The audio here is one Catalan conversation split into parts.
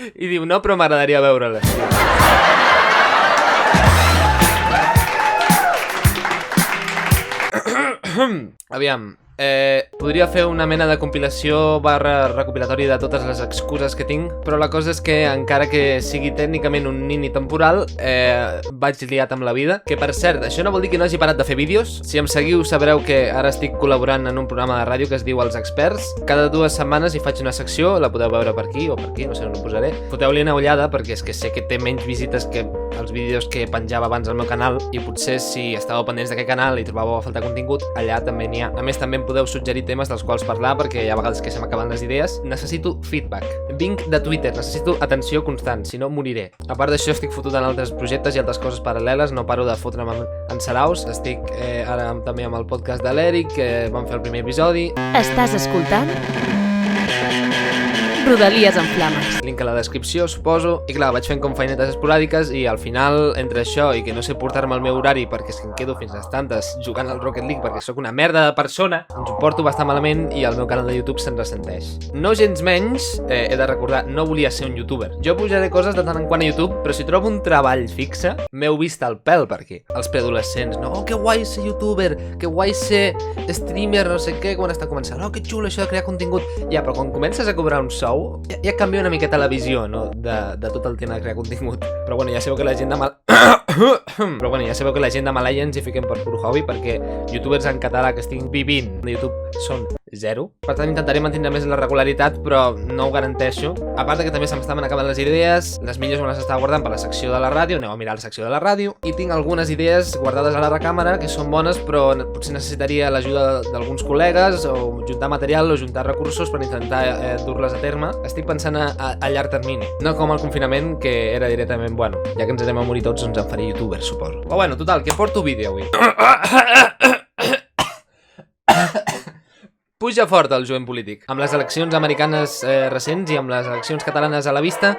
I diu, no, però m'agradaria veure-la. Aviam, podria fer una mena de compilació barra recopilatori de totes les excuses que tinc, però la cosa és que encara que sigui tècnicament un nini temporal, vaig liat amb la vida, que per cert, això no vol dir que no hagi parat de fer vídeos. Si em seguiu sabreu que ara estic col·laborant en un programa de ràdio que es diu Els Experts. Cada 2 setmanes hi faig una secció, la podeu veure per aquí o per aquí, no sé on ho posaré. Foteu-li una ullada perquè és que sé que té menys visites que els vídeos que penjava abans al meu canal i potser si estàveu pendents d'aquest canal i trobàveu a faltar contingut, allà també n'hi ha. A més, també em podeu suggerir temes dels quals parlar perquè hi ha vegades que se m'acaben les idees. Necessito feedback. Vinc de Twitter, necessito atenció constant, si no moriré. A part d'això, estic fotut en altres projectes i altres coses paral·leles, no paro de fotre'm en saraus. Estic ara també amb el podcast de l'Eric, que vam fer el primer episodi. Estàs escoltant? Rodalies en flames. Link a la descripció, suposo. I clar, vaig fent com feinetes esporàdiques i al final, entre això i que no sé portar-me el meu horari perquè és que em quedo fins a les tantes jugant al Rocket League perquè sóc una merda de persona, ens ho porto bastant malament i el meu canal de YouTube se'n ressenteix. No gens menys, he de recordar, no volia ser un youtuber. Jo pujaré coses de tant en quant a YouTube, però si trobo un treball fixe, m'heu vist al pèl per aquí. Els preadolescents, no, que guai ser youtuber, que guai ser streamer, no sé què, quan està començant, oh, que xulo això de crear contingut. Ja, però quan comences a cobrar un sou, ja canvia una miqueta la visió, no?, de tot el tema de crear contingut. Però bueno, ja sabeu que la gent de Malaya ens hi fiquem per pur hobby, perquè youtubers en català que estiguin vivint de YouTube són 0. Per tant, intentaré mantenir més la regularitat, però no ho garanteixo. A part que també se m'estaven acabant les idees, les millors me les estava guardant per la secció de la ràdio, aneu a mirar la secció de la ràdio, i tinc algunes idees guardades a la recàmera que són bones, però potser necessitaria l'ajuda d'alguns col·legues, o juntar material o juntar recursos per intentar dur-les a terme. Estic pensant a llarg termini, no com el confinament, que era directament, bueno, ja que ens anem a morir tots, doncs em faré youtuber, suposo. Però bueno, total, que porto vídeo avui. Puja fort el jovent polític. Amb les eleccions americanes recents i amb les eleccions catalanes a la vista,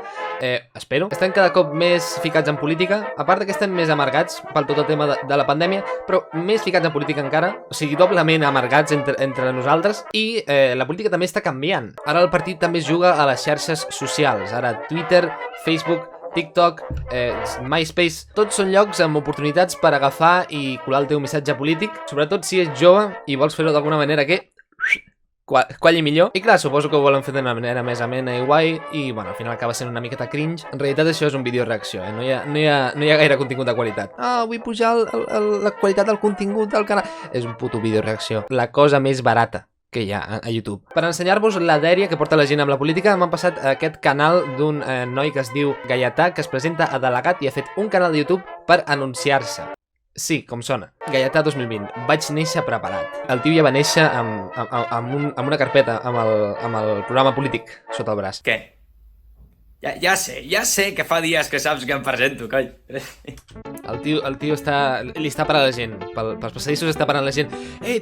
espero, estem cada cop més ficats en política, a part que estem més amargats pel tot el tema de la pandèmia, però més ficats en política encara, o sigui, doblement amargats entre nosaltres, i la política també està canviant. Ara el partit també es juga a les xarxes socials, ara Twitter, Facebook, TikTok, MySpace, tots són llocs amb oportunitats per agafar i colar el teu missatge polític, sobretot si ets jove i vols fer-ho d'alguna manera que qualli millor. I clar, suposo que ho volen fer d'una manera més amena i guai i, bueno, al final acaba sent una miqueta cringe. En realitat això és un vídeo reacció, no hi ha gaire contingut de qualitat. Vull pujar la qualitat del contingut del canal. És un puto vídeo reacció. La cosa més barata que hi ha a YouTube. Per ensenyar-vos la dèria que porta la gent amb la política, m'han passat aquest canal d'un noi que es diu Gaietà, que es presenta a delegat i ha fet un canal de YouTube per anunciar-se. Sí, com sona. Gaietà 2020. Vaig néixer preparat. El tio ja va néixer amb una carpeta amb el programa polític sota el braç. Què? Ja sé que fa dies que saps que em presento, coi. El tio li està parant la gent. Pels passadissos està parant la gent.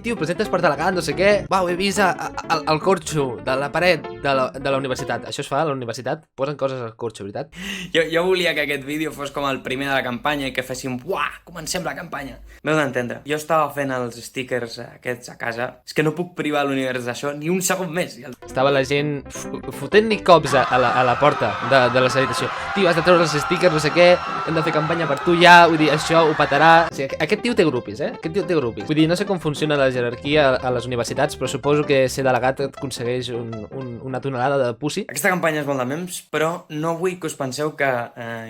Tio, presentes per delegat, no sé què. He vist el corxo de la paret de la universitat. Això es fa a la universitat? Posen coses al corxo, veritat? Jo volia que aquest vídeo fos com el primer de la campanya i que féssim, comencem la campanya. M'heu d'entendre. Jo estava fent els stickers aquests a casa. És que no puc privar l'univers d'això ni un segon més. Estava la gent fotent-li cops a la porta de la salutació. Tio, has de treure els stickers, no sé què, hem de fer campanya per tu ja, vull dir, això ho petarà. O sigui, aquest tio té grupis, Aquest tio té grupis. Vull dir, no sé com funciona la jerarquia a les universitats, però suposo que ser delegat et aconsegueix una tonelada de pussy. Aquesta campanya és molt de memes, però no vull que us penseu que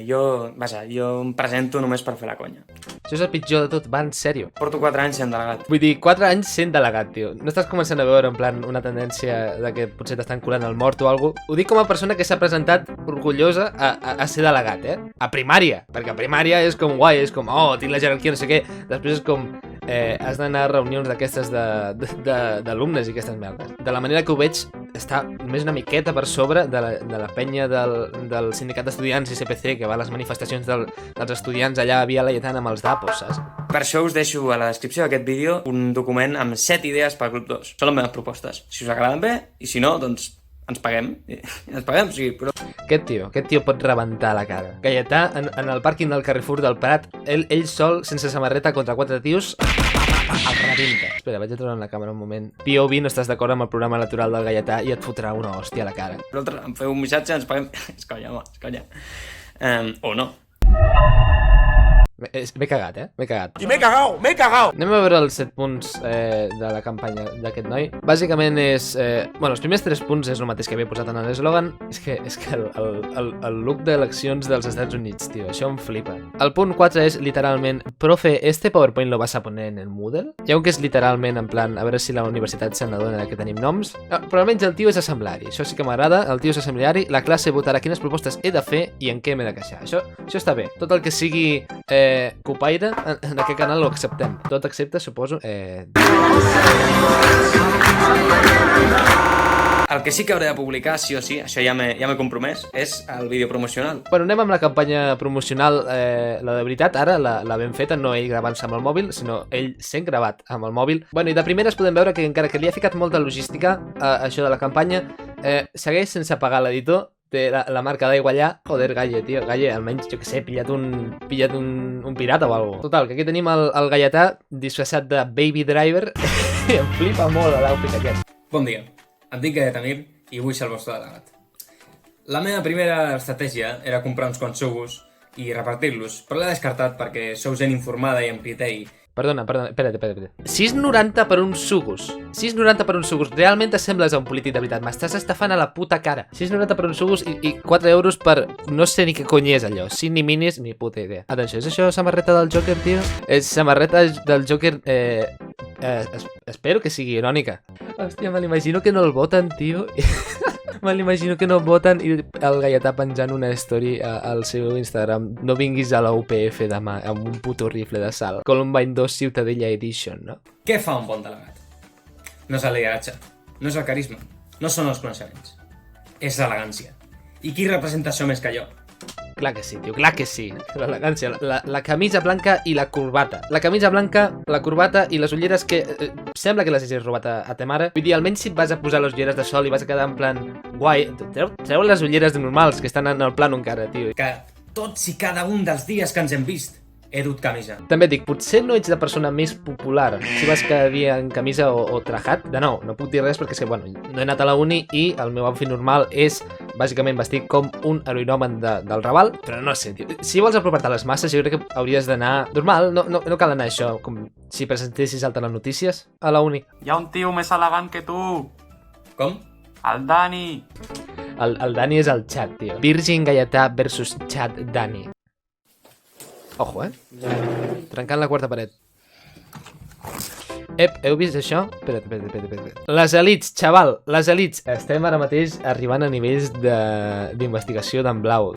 jo em presento només per fer la conya. Això és el pitjor de tot, va, en sèrio. Porto 4 anys sent delegat. Vull dir, 4 anys sent delegat, tio. No estàs començant a veure, en plan, una tendència de que potser t'estan colant el mort o alguna cosa? Ho dic com a persona que s'ha presentat orgullosa a ser delegat, a primària, perquè a primària és com guai, és com, tinc la jerarquia, no sé què, després és com, has d'anar a reunions d'aquestes d'alumnes i aquestes merdes. De la manera que ho veig, està només una miqueta per sobre de la penya del sindicat d'estudiants i CPC, que va a les manifestacions dels estudiants allà a Via Laietana amb els dapos, saps? Per això us deixo a la descripció d'aquest vídeo un document amb 7 idees pel grup 2. Són les meves propostes. Si us agraden bé, i si no, doncs ens paguem, o sigui, però... Aquest tio pot rebentar la cara. Gaietà, en el pàrquing del Carrefour del Prat, ell sol, sense samarreta, contra 4 tios, el rebenta. Espera, vaig a treure la càmera un moment. POV, no estàs d'acord amb el programa electoral del Gaietà i et fotrà una hòstia a la cara. Nosaltres em feu un missatge, ens paguem... És conya, home, és conya. O no. M'he cagat, M'he cagat. I m'he cagao! Anem a veure els 7 punts de la campanya d'aquest noi. Bàsicament és... Bueno, els primers 3 punts és el mateix que havia posat en l'eslògan. És que el look d'eleccions dels Estats Units, tio, això em flipa. El punt 4 és literalment: profe, este PowerPoint lo vas a poner en el Moodle? Ja que és literalment en plan, a veure si la universitat se n'adona que tenim noms. Però almenys el tio és assemblari. Això sí que m'agrada, el tio és assemblari. La classe votarà quines propostes he de fer i en què m'he de queixar. Això està bé. Tot el que sigui... copaire, en aquest canal ho acceptem. Tot excepte, suposo... El que sí que hauré de publicar, sí o sí, això ja m'he compromès, és el vídeo promocional. Bueno, anem amb la campanya promocional, la de veritat, ara, la ben feta, no ell gravant-se amb el mòbil, sinó ell sent gravat amb el mòbil. Bueno, i de primeres podem veure que encara que li ha ficat molta logística a això de la campanya, segueix sense pagar l'editor, té la marca d'aigua allà. Joder, Galle, tio. Galle, almenys, jo què sé, pillat un pirata o alguna cosa. Total, que aquí tenim el Gaietà disfressat de Baby Driver i em flipa molt l'outfit aquest. Bon dia, em dic Gaietà Mir i vull ser el vostre delegat. La meva primera estratègia era comprar uns quants sugos i repartir-los, però l'he descartat perquè sou gent informada i amb criteri. Perdona, espera't. 6,90 per uns sugos. 6,90 per uns sugos. Realment t'assembles a un polític de veritat. M'estàs estafant a la puta cara. 6,90 per uns sugos i 4 euros per... No sé ni què cony és allò. 5 ni minis, ni puta idea. Atenció, és això samarreta del Joker, tio? És samarreta del Joker... espero que sigui irònica. Hòstia, me l'imagino que no el voten, tio. Me l'imagino que no voten i el Gaietà penjant una story al seu Instagram: no vinguis a la UPF demà amb un puto rifle de sal. Columbine 2 Ciutadella Edition, no? Què fa un bon delegat? No és el lideratge, no és el carisma, no són els coneixements. És l'elegància. I qui representa això més que jo? Clar que sí, tio, clar que sí. L'elegància, la camisa blanca i la corbata. La camisa blanca, la corbata i les ulleres que... sembla que les hagis robat a ta mare. Vull dir, almenys si et vas a posar les ulleres de sol i vas a quedar en plan... Guai, treu les ulleres normals que estan en el plano encara, tio. Que tots i cada un dels dies que ens hem vist he dut camisa. També dic, potser no ets la persona més popular si vas cada dia en camisa o trajat. De nou, no puc dir res perquè és que, bueno, no he anat a la uni i el meu outfit normal és bàsicament vestit com un heroïnomen del Raval, però no sé, tio. Si vols apropar-te a les masses, jo crec que hauries d'anar normal, no cal anar això, com si presentessis a les notícies a la uni. Hi ha un tio més elegant que tu. Com? El Dani. El Dani és el Chat, tio. Virgin Gaietà versus Chat Dani. Ojo, trencant la quarta paret. Heu vist això? Espera't. Les elites, xaval, les elites. Estem ara mateix arribant a nivells d'investigació d'en Blau.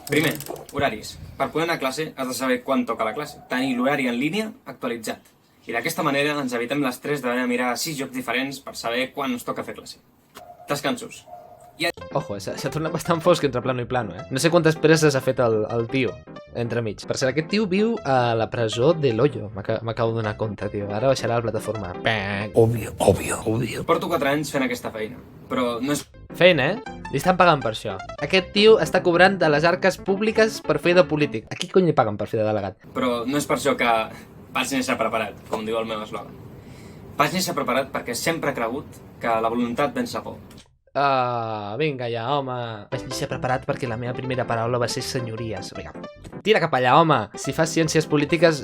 Primer, horaris. Per poder anar a classe has de saber quan toca la classe. Tenir l'horari en línia actualitzat. I d'aquesta manera ens evitem l'estrès d'haver de mirar 6 jocs diferents per saber quan ens toca fer classe. Descansos. Ojo, s'ha tornat bastant fosc entre plano i plano, No sé quantes presses ha fet el tio entremig. Per cert, aquest tio viu a la presó de l'Hoyo. M'acabo de donar compte, tio. Ara baixarà a la plataforma. Òbvio. Porto 4 anys fent aquesta feina, però no és... Feina, Li estan pagant per això. Aquest tio està cobrant de les arques públiques per fer de polític. A qui cony li paguen per fer de delegat? Però no és per això que vaig néixer preparat, com diu el meu eslògan. Vaig néixer preparat perquè sempre he cregut que la voluntat venç la por. Vinga ja, home. Vaig néixer preparat perquè la meva primera paraula va ser senyories. Vinga, tira cap allà, home. Si fas ciències polítiques,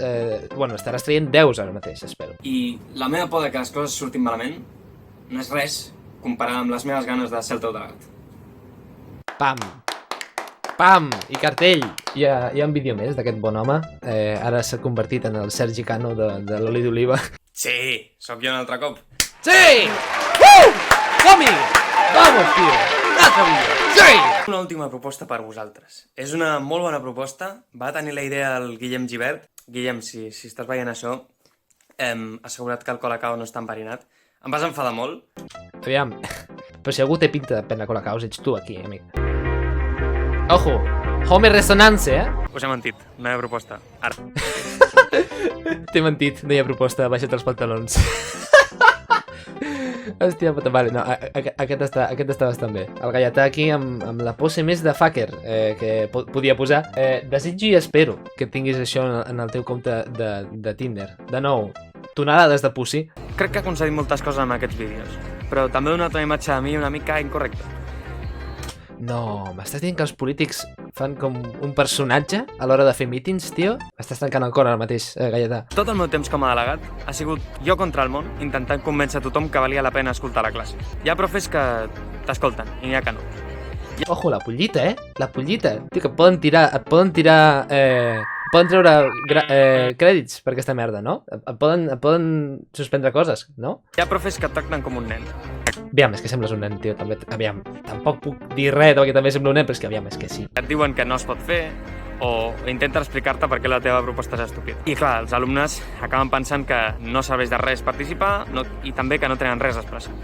bueno, estaràs traient 10 ara mateix, espero. I la meva por de que les coses surtin malament no és res comparada amb les meves ganes de ser el teu delegat. Pam! Pam! I cartell! Hi ha un vídeo més d'aquest bon home. Ara s'ha convertit en el Sergi Cano de l'oli d'oliva. Sí, sóc jo un altre cop. Sí! Som-hi! Vamos, tio! Un altre vídeo! Sí! Una última proposta per vosaltres. És una molt bona proposta. Va tenir la idea el Guillem Gibert. Guillem, si estàs veient això, hem assegurat que el Colacao no està enverinat. Em vas enfadar molt. Aviam, però si algú té pinta de prendre Colacao, ets tu aquí, amic. Ojo, home resonance, Us he mentit, no hi ha proposta. Ara. T'he mentit, no hi ha proposta, baixa't els pantalons. Hòstia puta, vale, no, aquest està bastant bé. El Gaietà aquí amb la pose més de fucker que podia posar. Desitjo i espero que tinguis això en el teu compte de Tinder. De nou, tonelades de pussy. Crec que he aconseguit moltes coses amb aquests vídeos, però també he donat una imatge de mi una mica incorrecta. No, m'estàs dient que els polítics fan com un personatge a l'hora de fer mítings, tio? M'estàs tancant el cor ara mateix, Gaietà. Tot el meu temps com a delegat ha sigut jo contra el món, intentant convèncer tothom que valia la pena escoltar la classe. Hi ha profes que t'escolten i n'hi ha que no. Ojo, la pollita, La pollita. Tio, que et poden treure crèdits per aquesta merda, no? Et poden suspendre coses, no? Hi ha profes que et tracten com un nen. Aviam, és que sembles un nen, tio, també. Aviam, tampoc puc dir res perquè també sembla un nen, però és que aviam, és que sí. Et diuen que no es pot fer, o intenten explicar-te per què la teva proposta és estúpida. I clar, els alumnes acaben pensant que no serveix de res participar i també que no tenen res a expressar.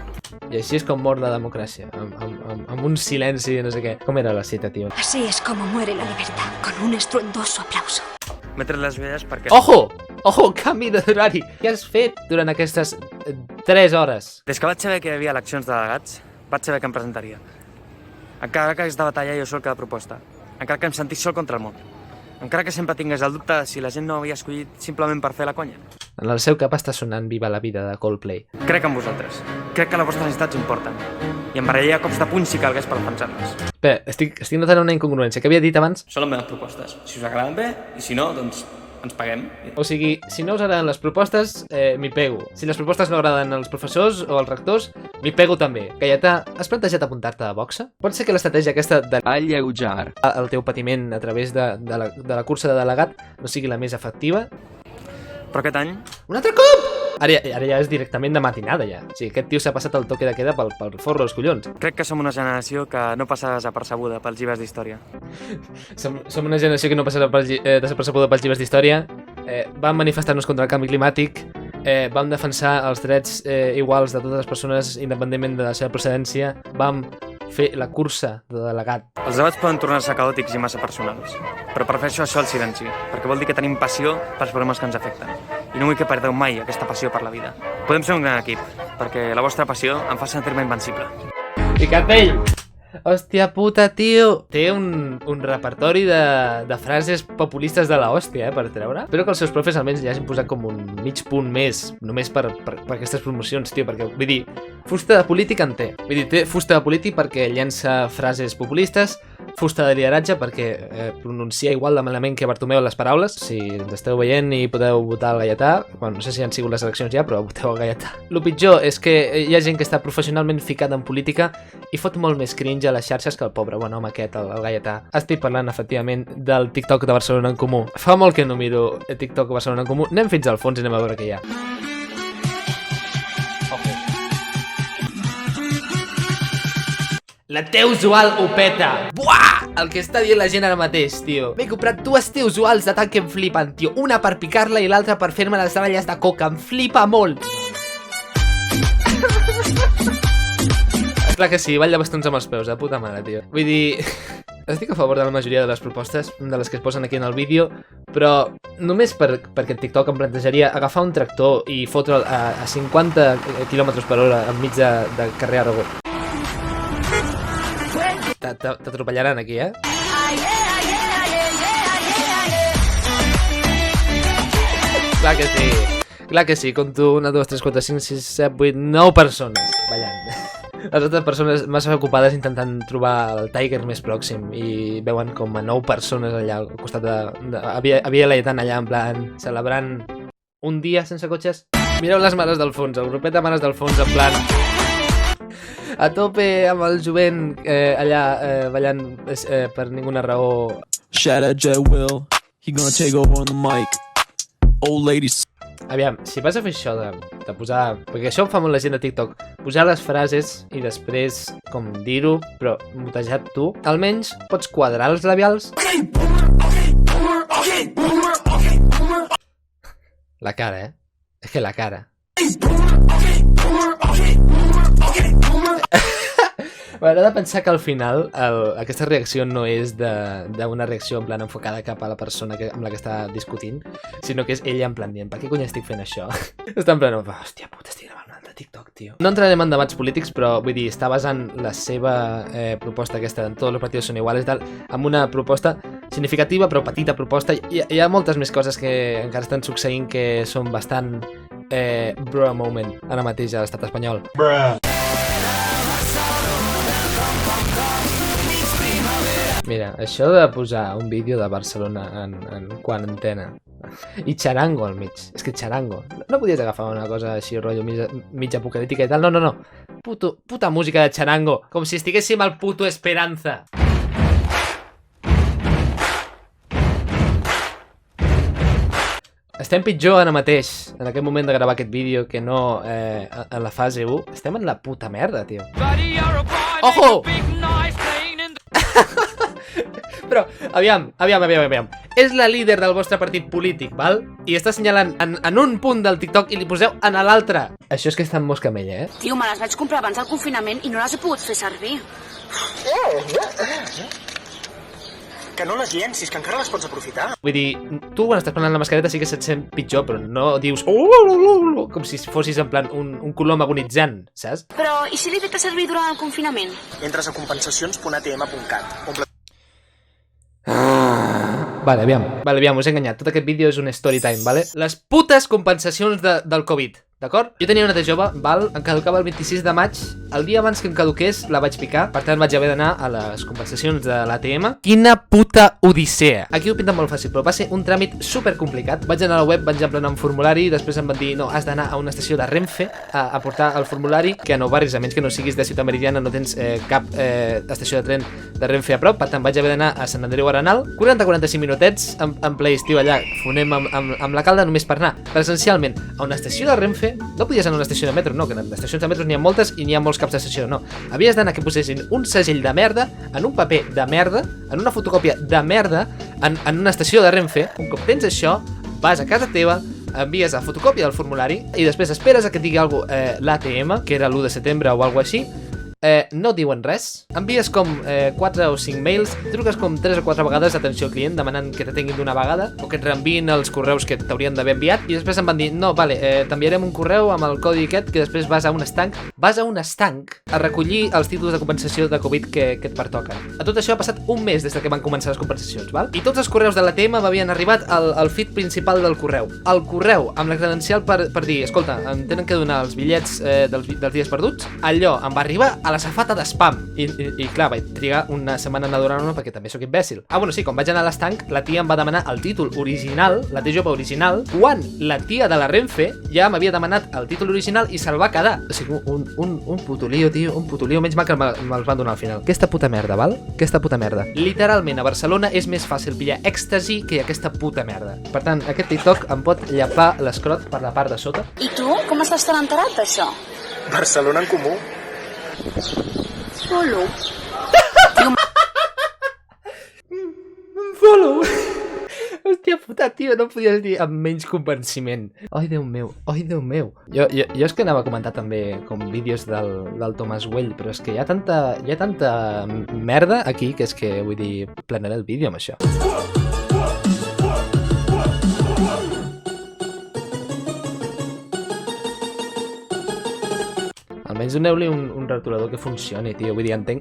I així és com mor la democràcia, amb un silenci, no sé què. Com era la cita, tio? Así es como muere la libertad, con un estruendoso aplauso. M'he tret les vedes perquè... Ojo! Ojo, canvi d'horari! Què has fet durant aquestes 3 hores? Des que vaig saber que hi havia eleccions de delegats, vaig saber que em presentaria. Encara que hagués de batallar jo sol cada proposta. Encara que em sentís sol contra el món. Encara que sempre tingués el dubte si la gent no havia escollit simplement per fer la conya. En el seu cap està sonant Viva la vida de Coldplay. Crec en vosaltres. Crec que les vostres necessitats importen. I em barrellaria cops de puny si calgués per defensar-les. Bé, estic notant una incongruència. Què havia dit abans? Són les meves propostes. Si us agraden bé, i si no, doncs ens paguem. O sigui, si no us agraden les propostes, m'hi pego. Si les propostes no agraden als professors o als rectors, m'hi pego també. Gaietà, has plantejat apuntar-te a boxa? Pot ser que l'estratègia aquesta de Alleujar. el teu patiment a través de la cursa de delegat no sigui la més efectiva? Però aquest any Un altre cop! Ara ja és directament de matinada, ja. O sigui, aquest tio s'ha passat el toque de queda pel forro dels collons. crec que som una generació que no passa desapercebuda pels llibres d'història. Som una generació que no passarà desapercebuda pels llibres d'història. Vam manifestar-nos contra el canvi climàtic. Vam defensar els drets iguals de totes les persones, independentment de la seva procedència. Vam fer la cursa de delegat. Els debats poden tornar-se caòtics i massa personals, però prefereixo això al silenci, perquè vol dir que tenim passió pels problemes que ens afecten. I no vull que perdeu mai aquesta passió per la vida. Podem ser un gran equip, perquè la vostra passió em fa sentir-me invencible. I cartell! Hòstia puta, tio! Té un repertori de frases populistes de la hòstia, per treure. Espero que els seus profes almenys li hagin posat com un mig punt més, només per aquestes promocions, tio, perquè, vull dir, fusta de polític en té. Vull dir, té fusta de polític perquè llença frases populistes, fusta de lideratge perquè pronuncia igual de malament que Bartomeu les paraules. Si ens esteu veient i podeu votar el Gaietà, bueno, no sé si han sigut les eleccions ja, però voteu el Gaietà. El pitjor és que hi ha gent que està professionalment ficada en política i fot molt més cringe a les xarxes que el pobre bon home aquest, el Gaietà. Estic parlant, efectivament, del TikTok de Barcelona en Comú. Fa molt que no miro el TikTok de Barcelona en Comú. Anem fins al fons i anem a veure què hi ha. La teu usual ho peta. Buah! El que està dient la gent ara mateix, tio. M'he comprat 2 teus usuals de tant que em flipen, tio. Una per picar-la i l'altra per fer-me les ratlles de coca. Em flipa molt. Clar que sí, balla bastons amb els peus, de puta mare, tio. Vull dir, estic a favor de la majoria de les propostes, de les que es posen aquí en el vídeo, però només perquè TikTok em plantejaria agafar un tractor i fotre'l a 50 km/h enmig de carrer Aragó. T'atropellaran aquí, eh? Clar que sí. Clar que sí, compto 1, 2, 3, 4, 5, 6, 7, 8, 9 persones ballant. Les altres persones massa ocupades intentant trobar el Tiger més pròxim i veuen com a 9 persones allà al costat havia l'Aietan allà en plan celebrant un dia sense cotxes. Mireu les mares del fons, el grupet de mares del fons en plan a tope amb el jovent allà ballant per ninguna raó. Shout out Jet Will, he gonna take over on the mic. Old ladies. Aviam, si vas a fer això de posar... Perquè això ho fa molt la gent de TikTok. Posar les frases i després, com dir-ho, però mutejat tu, almenys pots quadrar els labials. La cara, eh? És que la cara. M'agrada pensar que al final aquesta reacció no és d'una reacció en plan enfocada cap a la persona amb la que està discutint, sinó que és ella en plan dient, per què cony estic fent això? Està en plan, hòstia puta, estic gravant un altre TikTok, tio. No entrarem en debats polítics, però vull dir, està basant la seva proposta aquesta, en tots els partits són iguals i tal, amb una proposta significativa, però petita proposta. Hi ha moltes més coses que encara estan succeint que són bastant bro moment ara mateix a l'estat espanyol. Mira, això de posar un vídeo de Barcelona en quarantena i xarango al mig. És que xarango. No podies agafar una cosa així, rotllo mig apocalíptica i tal. No. Puta música de xarango. Com si estiguéssim al puto Esperanza. Estem pitjor ara mateix, en aquest moment de gravar aquest vídeo, que no en la fase 1. Estem en la puta merda, tio. Ojo! Però, aviam. És la líder del vostre partit polític, val? I està assenyalant en un punt del TikTok i li poseu en l'altre. Això és que està en mosca amb ella, Tio, me les vaig comprar abans del confinament i no les he pogut fer servir. Que no les llencis, que encara les pots aprofitar. Vull dir, tu quan estàs parlant la mascareta sí que se't sent pitjor, però no dius com si fossis en plan un colom agonitzant, saps? Però, i si l'he fet servir durant el confinament? Entres a compensacions.atm.cat. Vale, aviam, us he enganyat. Tot aquest vídeo és un story time, vale? Les putes compensacions del Covid, d'acord? Jo tenia una de jove, val? Em caducava el 26 de maig. El dia abans que em caduqués la vaig picar, per tant vaig haver d'anar a les compensacions de l'ATM. Quina puta odissea! Aquí ho pinten molt fàcil, però va ser un tràmit super complicat. Vaig anar a la web, vaig emplenar un formulari, després em van dir, no, has d'anar a una estació de Renfe a portar el formulari, que a Nou Barris, a menys que no siguis de Ciutat Meridiana, no tens cap estació de tren de Renfe a prop, per tant vaig haver d'anar a Sant Andreu Arenal, 40-45 minutets en ple estiu allà, fonem amb la calda només per anar presencialment a una estació de Renfe. No podies anar a una estació de metro, no, que d'estacions de metro n'hi ha moltes i n'hi ha molts caps d'estació, no. Havies d'anar que posessin un segell de merda en un paper de merda, en una fotocòpia de merda, en una estació de Renfe. Un cop tens això, vas a casa teva, envies la fotocòpia del formulari i després esperes a que et digui alguna cosa l'ATM, que era l'1 de setembre o alguna cosa així. No diuen res, envies com 4 o 5 mails, truques com 3 o 4 vegades d'atenció al client demanant que t'atenguin d'una vegada o que et reenviïn els correus que t'haurien d'haver enviat i després em van dir, no, vale, t'enviarem un correu amb el codi aquest que després vas a un estanc a recollir els títols de compensació de Covid que et pertoquen. A tot això ha passat un mes des que van començar les compensacions, val? I tots els correus de l'ATM m'havien arribat al feed principal del correu. El correu amb la credencial per dir, escolta, em tenen que donar els bitllets dels dies perduts, allò em va arribar a la safata de spam. I clar, vaig trigar una setmana a anar donant-me perquè també sóc imbècil. Bueno, sí, quan vaig anar a l'estanc, la tia em va demanar el títol original, la T-Jove original, quan la tia de la Renfe ja m'havia demanat el títol original i se'l va quedar. O sigui, un puto lío, tio, un puto lío. Menys mal que me'ls van donar al final. Aquesta puta merda, val? Aquesta puta merda. Literalment, a Barcelona és més fàcil pillar èxtasi que aquesta puta merda. Per tant, aquest TikTok em pot llapar l'escrot per la part de sota. I tu, com estàs tan enterat d'això? Barcelona en Comú. Follow. Follow. Hòstia puta, tio, no podies dir amb menys convenciment. Ai, Déu meu, ai, Déu meu. Jo és que anava a comentar també com vídeos del Tomàs Güell, però és que hi ha tanta merda aquí que és que, vull dir, plenaré el vídeo amb això. Almenys doneu-li un retolador que funcioni, tio. Vull dir, entenc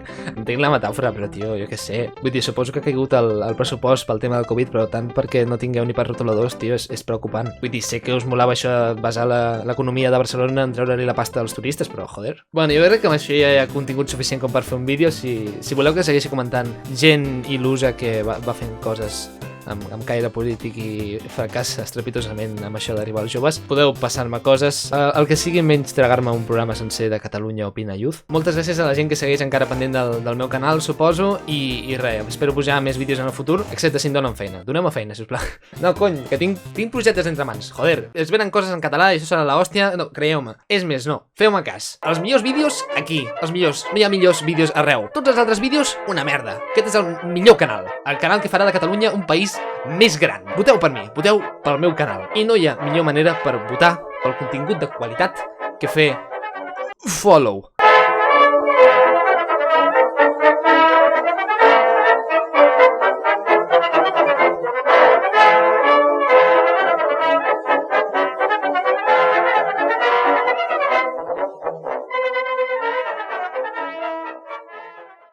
la metàfora, però, tio, jo què sé. Vull dir, suposo que ha caigut el pressupost pel tema del Covid, però tant perquè no tingueu ni per rotoladors, tio, és preocupant. Vull dir, sé que us molava això de basar l'economia de Barcelona en treure-li la pasta als turistes, però, joder. Bueno, jo crec que amb això ja hi ha contingut suficient com per fer un vídeo. Si voleu que segueixi comentant gent il·lusa que va fent coses amb caire polític i fracàs estrepitosament amb això d'arribar als joves, podeu passar-me coses, el que sigui menys tragar-me un programa sencer de Catalunya Opina Youth. Moltes gràcies a la gent que segueix encara pendent del meu canal, suposo, i res, espero pujar més vídeos en el futur, excepte si em donen feina. Doneu-me feina, sisplau. No, cony, que tinc projectes entre mans, joder, es venen coses en català i això serà l'hòstia, no, creieu-me. És més, no, feu-me cas. Els millors vídeos, aquí, els millors, no hi ha millors vídeos arreu. Tots els altres vídeos, una merda. Aquest és el millor canal, el canal que farà de Catalunya un país més gran. Voteu per mi, voteu pel meu canal. I no hi ha millor manera per votar pel contingut de qualitat que fer follow.